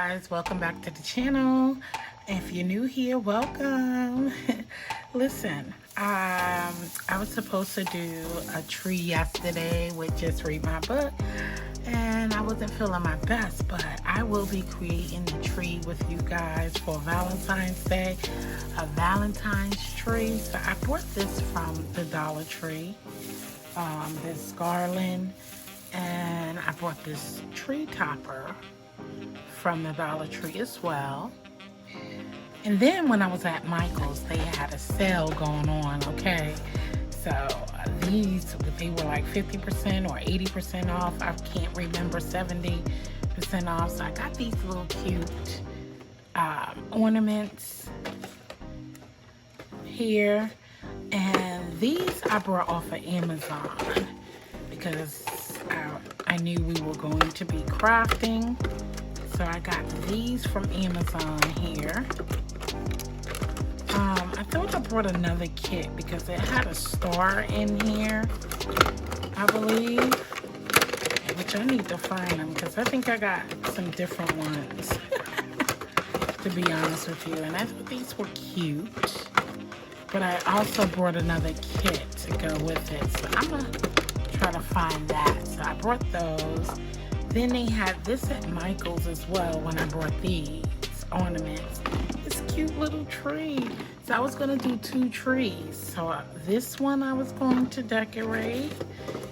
guys, welcome back to the channel. If you're new here, welcome. Listen, I was supposed to do a tree yesterday with just read my book, and I wasn't feeling my best, but I will be creating the tree with you guys for Valentine's Day, a Valentine's tree. So I bought this from the Dollar Tree, this garland, and I bought this tree topper from the Dollar Tree as well. And then when I was at Michael's, they had a sale going on, okay? So these, they were like 50% or 80% off. I can't remember, 70% off. So I got these little cute ornaments here. And these I brought off of Amazon because I knew we were going to be crafting. So I got these from Amazon here. I thought I brought another kit because it had a star in here, I believe, which I need to find them because I think I got some different ones, to be honest with you. And I thought these were cute, but I also brought another kit to go with it. So I'm going to try to find that. So I brought those. Then they had this at Michael's as well when I brought these ornaments. This cute little tree. So I was going to do two trees. So this one I was going to decorate,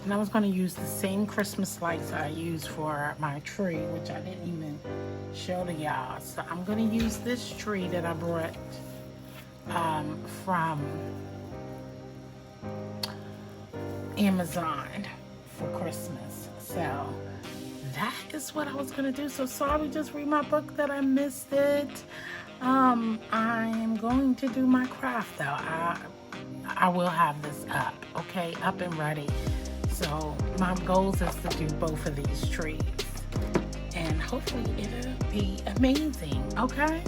and I was going to use the same Christmas lights I used for my tree, which I didn't even show to y'all. So I'm going to use this tree that I brought from Amazon for Christmas. So that is what I was gonna do. So sorry, just read my book that I missed it. I am going to do my craft though. I will have this up, okay, up and ready. So my goals is to do both of these trees, and hopefully it'll be amazing, okay?